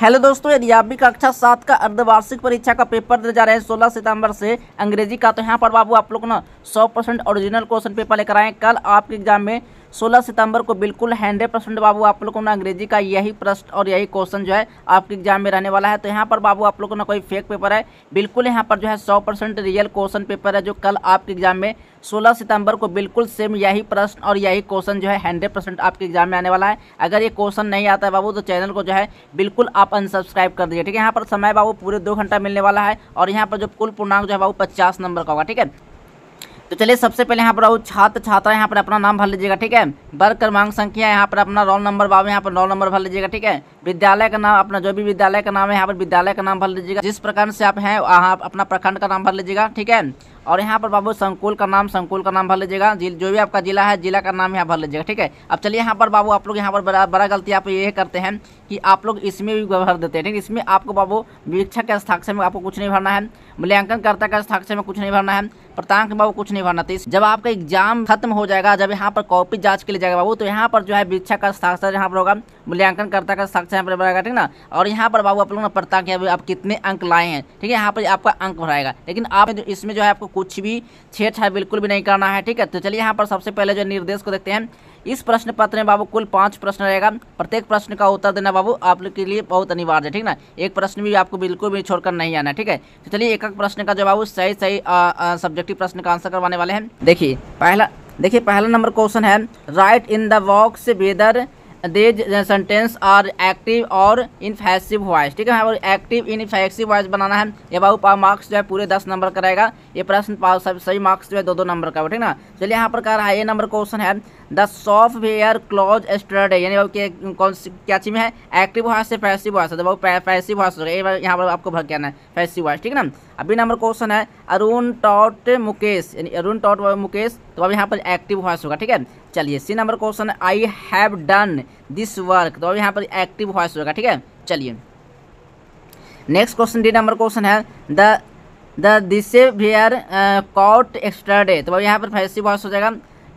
Hello दोस्तों, यदि आप भी कक्षा 7 का अर्धवार्षिक परीक्षा का पेपर देने जा रहे हैं 16 सितंबर से अंग्रेजी का, तो यहाँ पर बाबू आप लोग ना 100% ओरिजिनल क्वेश्चन पेपर लेकर आए। कल आपके एग्जाम में 16 सितंबर को बिल्कुल 100% बाबू आप लोगों को ना अंग्रेजी का यही प्रश्न और यही क्वेश्चन जो है आपके एग्जाम में रहने वाला है। तो यहाँ पर बाबू आप लोगों को ना कोई फेक पेपर है, बिल्कुल यहाँ पर जो है 100% रियल क्वेश्चन पेपर है, जो कल आपके एग्जाम में 16 सितंबर को बिल्कुल सेम यही प्रश्न और यही क्वेश्चन जो है 100% आपके एग्जाम में आने वाला है। अगर ये क्वेश्चन नहीं आता है बाबू तो चैनल को जो है बिल्कुल आप अनसब्सक्राइब कर दीजिए, ठीक है। यहाँ पर समय बाबू पूरे 2 घंटा मिलने वाला है और यहाँ पर जो कुल पूर्णांक जो है बाबू 50 नंबर का होगा, ठीक है। तो चलिए सबसे पहले यहाँ पर बाबू छात्र छात्रा यहाँ पर अपना नाम भर लीजिएगा, ठीक है। वर्ग क्रमांक संख्या यहाँ पर अपना रोल नंबर बाबू यहाँ पर रोल नंबर भर लीजिएगा, ठीक है। विद्यालय का नाम अपना जो भी विद्यालय का नाम है यहाँ पर विद्यालय का नाम भर लीजिएगा। जिस प्रकार से आप हैं आप अपना प्रखंड का नाम भर लीजिएगा, ठीक है। और यहाँ पर बाबू संकुल का नाम भर लीजिएगा। जो भी आपका जिला है जिला का नाम यहाँ भर लीजिएगा, ठीक है। अब चलिए यहाँ पर बाबू आप लोग यहाँ पर बड़ा गलती आप ये करते हैं कि आप लोग इसमें भी भर देते हैं, ठीक है। इसमें आपको बाबू वीक्षक के हस्ताक्षर में आपको कुछ नहीं भरना है, मूल्यांकनकर्ता के हस्ताक्षर में कुछ नहीं भरना है, प्रांक में बाबू कुछ नहीं भरना। तो जब आपका एग्जाम खत्म हो जाएगा, जब यहाँ पर कॉपी जांच के लिए जाएगा बाबू, तो यहाँ पर जो है वीक्षक का हस्ताक्षर यहाँ पर होगा, मूल्यांकनकर्ता का हस्ताक्षर यहाँ पर भरेगा, ठीक ना। और यहाँ पर बाबू आप लोग ना प्रांक आप कितने अंक लाए हैं, ठीक है, यहाँ पर आपका अंक भराएगा। लेकिन आप इसमें जो है आपको कुछ भी छेड़छाड़ बिल्कुल भी नहीं करना है, ठीक है। तो चलिए यहाँ पर सबसे पहले जो निर्देश को देखते हैं। इस प्रश्न पत्र में बाबू कुल 5 प्रश्न रहेगा। प्रत्येक प्रश्न का उत्तर देना बाबू आप लोग के लिए बहुत अनिवार्य है, ठीक ना। एक प्रश्न भी आपको बिल्कुल भी छोड़कर नहीं आना है, ठीक है। तो चलिए एक प्रश्न का जो बाबू सही सब्जेक्टिव प्रश्न का आंसर करवाने वाले हैं। देखिए पहला नंबर क्वेश्चन है, write in the box whether these sentence are active और इनफेसिव वॉइस, ठीक है। एक्टिव इनफेसिव वॉइस बनाना है। ये बाबू मार्क्स जो है पूरे 10 नंबर का रहेगा। ये प्रश्न सही मार्क्स जो है 2-2 नंबर का, ठीक ना। चलिए यहाँ पर कह रहा है ये नंबर क्वेश्चन है, द सॉफ्टवेयर क्लोज एस्टरडे, यानी बाबू कौन सी क्या चीज में है, एक्टिव वॉइस से पैसिव वॉइस है, तो बाबू पैसिव वॉइस होगा। यहाँ पर आपको भर के आना है पैसिव वॉइस, ठीक है ना। अभी नंबर क्वेश्चन है, अरुण टॉट मुकेश, यानी अरुण टॉट मुकेश, तो अब यहाँ पर एक्टिव वॉइस होगा, ठीक है। चलिए सी नंबर क्वेश्चन है, I have done this work, तो अब यहाँ पर एक्टिव वॉइस होगा, ठीक है। चलिए next question D number question है, द डिसेवियर कॉट एक्स्ट्राडे, तो अब यहाँ पर पैसिव वॉइस हो जाएगा।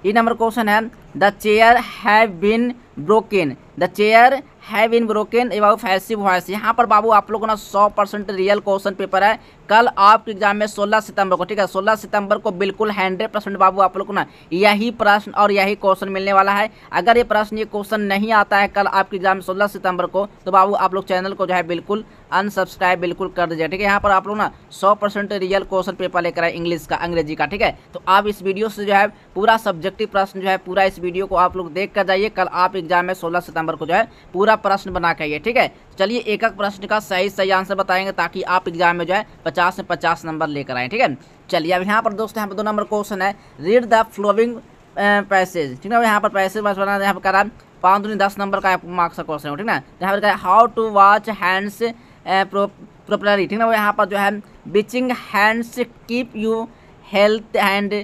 ई नंबर क्वेश्चन है, the chair have been broken, the chair have been broken, ये बाबू पैसिव वॉइस। यहाँ पर बाबू आप लोगों को ना 100% रियल क्वेश्चन पेपर है कल आपके एग्जाम में 16 सितंबर को, ठीक है। 16 सितंबर को बिल्कुल 100% बाबू आप लोग को ना यही प्रश्न और यही क्वेश्चन मिलने वाला है। अगर ये प्रश्न ये क्वेश्चन नहीं आता है कल आपके एग्जाम में 16 सितंबर को, तो बाबू आप लोग चैनल को जो है बिल्कुल अनसब्सक्राइब बिल्कुल कर दीजिए, ठीक है। यहाँ पर आप लोग ना 100% रियल क्वेश्चन पेपर लेकर आए इंग्लिश का, अंग्रेजी का, ठीक है। तो आप इस वीडियो से जो है पूरा सब्जेक्टिव प्रश्न जो है पूरा इस वीडियो को आप लोग देख कर जाइए। कल आप एग्जाम में 16 सितंबर को जो है पूरा प्रश्न बना के आइए, ठीक है। चलिए एक प्रश्न का सही आंसर बताएंगे ताकि आप एग्जाम में जो है 50 में 50 नंबर लेकर आए, ठीक है। चलिए अब यहाँ पर दोस्तों यहाँ पर 2 नंबर क्वेश्चन है, रीड द फ्लोइंग पैसेज, ठीक है। यहाँ पर पैसेज बनाना यहाँ पर करा 5 दूनी 10 नंबर का मार्क्स का क्वेश्चन, ठीक है। यहाँ पर how to wash hands properly, ठीक है। यहाँ पर जो है washing hands keep you health and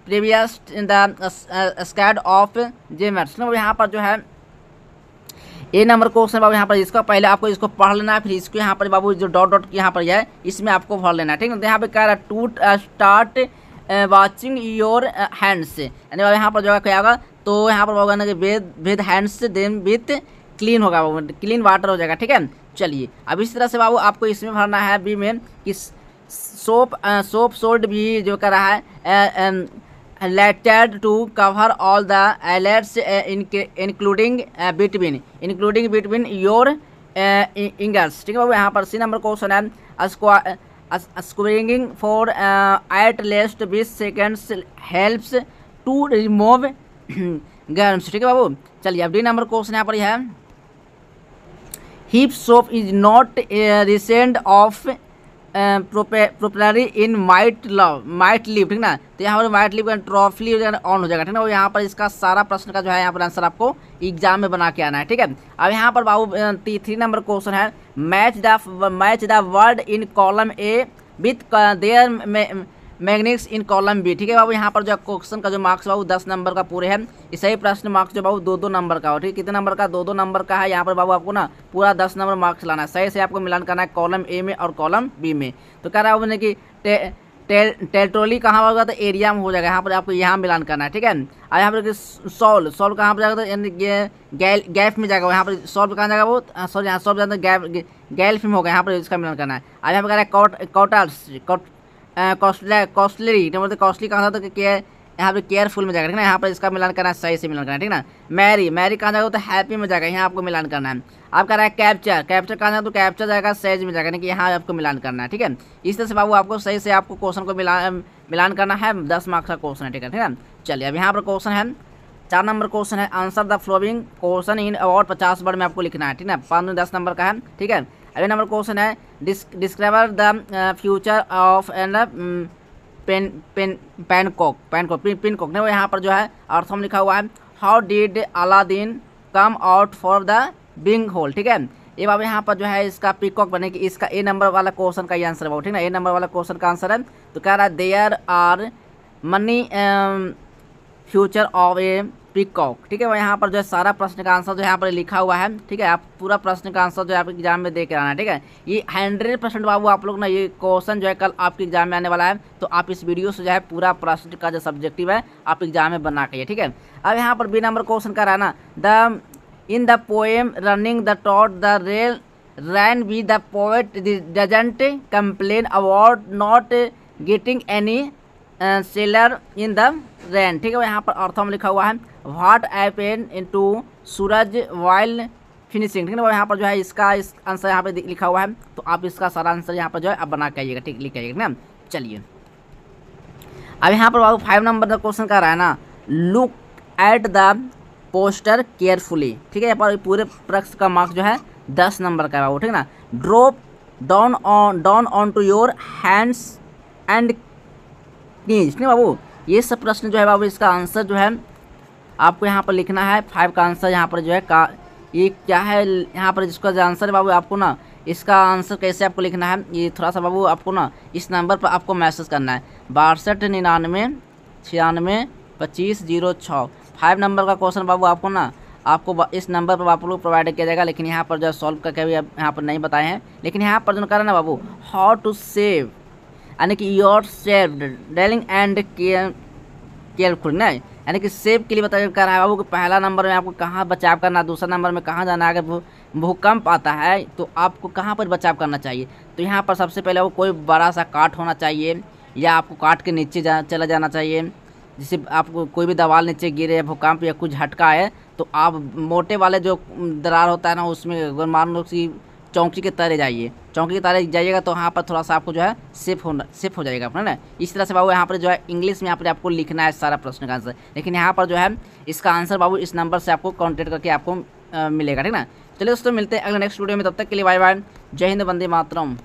prevents the spread of germs, यहाँ पर जो है ये नंबर क्वेश्चन बाबू यहाँ पर इसका पहले आपको इसको पढ़ लेना है, फिर इसको यहाँ पर बाबू जो डॉट यहाँ पर है इसमें आपको भर लेना है, ठीक है। तो यहाँ पे कह रहा है to start washing your hands, यानी यहाँ पर जो क्या होगा, तो यहाँ पर होगा ना कि with hands then with clean होगा, क्लीन वाटर हो जाएगा, ठीक है। चलिए अब इस तरह से बाबू आपको इसमें भरना है बी में कि सोप सोल्ड भी जो कर रहा है related to cover all the alerts including between your fingers, ठीक है बाबू। यहाँ पर सी नंबर क्वेश्चन है, squeezing for at least 20 seconds helps to remove germs, ठीक है बाबू। चलिए अब डी नंबर क्वेश्चन यहाँ पर है, hip soap is not recent of properly in might live, ठीक ना। तो यहाँ पर माइट लिव का ट्रॉफली ऑन हो जाएगा, ठीक ना। यहाँ पर इसका सारा प्रश्न का जो है यहाँ पर आंसर आपको एग्जाम में बना के आना है, ठीक है। अब यहाँ पर बाबू 3 नंबर क्वेश्चन है, match the word in column A with their magnetics in column B, ठीक है बाबू। यहाँ पर जो क्वेश्चन का जो मार्क्स बाबू 10 नंबर का पूरे है। इस सही प्रश्न मार्क्स जो बाबू 2-2 नंबर का हो, ठीक है। कितने नंबर का, 2-2 नंबर का है। यहाँ पर बाबू आपको ना पूरा 10 नंबर मार्क्स लाना है, सही से आपको मिलान करना है कॉलम ए में और कॉलम बी में। तो कह रहा है कि टेरिटोरी कहाँ होगा तो एरिया में हो जाएगा, यहाँ पर आपको यहाँ मिलान करना है, ठीक है। अब यहाँ पर सॉल्व कहाँ पर जाएगा तो यानी गैल्फ में जाएगा, यहाँ पर सॉल्व कहाँ जाएगा वो सॉरी यहाँ सॉल्व जाता है गैल्फ में होगा, यहाँ पर इसका मिलान करना है। अब यहाँ पर कह रहा है कॉस्टली मतलब कॉस्टली कहाँ था तो यहाँ पर केयरफुल में जाएगा, ठीक है। यहाँ पर इसका मिलान करना है, सही से मिलान करना है, ठीक ना। मैरी कहाँ जाएगा तो हैप्पी में जाएगा, यहाँ आपको मिलान करना है। आप कह रहा है कैप्चर कहाँ जाएगा तो कैप्चर जाएगा सैज में जाएगा, यानी कि यहाँ आपको मिलान करना है, ठीक है। इस तरह से बाबू आपको सही से आपको क्वेश्चन को मिलान करना है। 10 मार्क्स का क्वेश्चन है, ठीक है। चलिए अब यहाँ पर क्वेश्चन है 4 नंबर क्वेश्चन है, answer the flowing question in about 50 word में आपको लिखना है, ठीक है। 10 नंबर का है, ठीक है। अगले नंबर क्वेश्चन है describe the future of and पिनकॉक ने वो यहाँ पर जो है अर्थ में लिखा हुआ है how did Aladdin come out for the big hole, ठीक है। ये बाबू यहाँ पर जो है इसका पीकॉक बने कि इसका ए नंबर वाला क्वेश्चन का ये आंसर है, ठीक है। ए नंबर वाला क्वेश्चन का आंसर है तो कह रहा है there are many feathers of a peacock, ठीक है। वो यहाँ पर जो है सारा प्रश्न का आंसर जो यहाँ पर लिखा हुआ है, ठीक है। आप पूरा प्रश्न का आंसर जो है आपके एग्जाम में दे के आना है, ठीक है। ये 100% बाबू आप लोग ना ये क्वेश्चन जो है कल आपके एग्जाम में आने वाला है, तो आप इस वीडियो से जो है पूरा प्रश्न का जो सब्जेक्टिव है आप एग्जाम में बना के, ठीक है। अब यहाँ पर बी नंबर क्वेश्चन का रहना the in the poem running the thought the rail rain by the poet doesn't complain about not getting any shelter in the rain, ठीक है। यहाँ पर अर्थों में लिखा हुआ है व्हाट हैपेंड इनटू सूरज वाइल फिनिशिंग, ठीक है। यहाँ पर जो है इसका आंसर यहाँ पे लिखा हुआ है, तो आप इसका सारा आंसर यहाँ पर जो है आप बना के आइएगा, ठीक लिख आइएगा ना। चलिए अब यहाँ पर बाबू 5 नंबर का क्वेश्चन का रहा है ना look at the poster carefully, ठीक है। यहाँ पर पूरे प्रश्न का मार्क्स जो है 10 नंबर का है बाबू, ठीक है ना। Drop down on to your hands and knees, ठीक है बाबू। ये सब प्रश्न जो है बाबू इसका आंसर जो है आपको यहाँ पर लिखना है। 5 का आंसर यहाँ पर जो है ये क्या है यहाँ पर जिसका जो आंसर है बाबू आपको ना इसका आंसर कैसे आपको लिखना है ये थोड़ा सा बाबू आपको ना इस नंबर पर आपको मैसेज करना है 6299 96 25 06। 5 नंबर का क्वेश्चन बाबू आपको ना आपको इस नंबर पर आप लोग प्रोवाइड किया जाएगा, लेकिन यहाँ पर जो सॉल्व करके भी यहाँ पर नहीं बताए हैं। लेकिन यहाँ पर जो करें ना बाबू हाउ टू सेव यानी कि योर सेव डेलिंग एंड केयरफुल ना, यानी कि सेव के लिए बताया कर रहा है बाबू कि पहला नंबर में आपको कहाँ बचाव करना, दूसरा नंबर में कहाँ जाना है। अगर भूकंप आता है तो आपको कहाँ पर बचाव करना चाहिए, तो यहाँ पर सबसे पहले वो कोई बड़ा सा काट होना चाहिए या आपको काट के नीचे चला जाना चाहिए। जिससे आपको कोई भी दीवार नीचे गिरे, भूकंप या कुछ झटका है तो आप मोटे वाले जो दरार होता है ना उसमें अगर मान लो कि चौकी के तरह जाइए, चौकी के तरह जाइएगा तो वहाँ पर थोड़ा सा आपको जो है सेफ हो जाएगा अपना ना। इस तरह से बाबू यहाँ पर जो है इंग्लिश में यहाँ पर आपको लिखना है सारा प्रश्न का आंसर, लेकिन यहाँ पर जो है इसका आंसर बाबू इस नंबर से आपको कॉन्टेक्ट करके आपको मिलेगा, ठीक ना। चलिए दोस्तों मिलते हैं अगले नेक्स्ट वीडियो में, तब तक के लिए बाय बाय, जय हिंद, वंदे मातरम।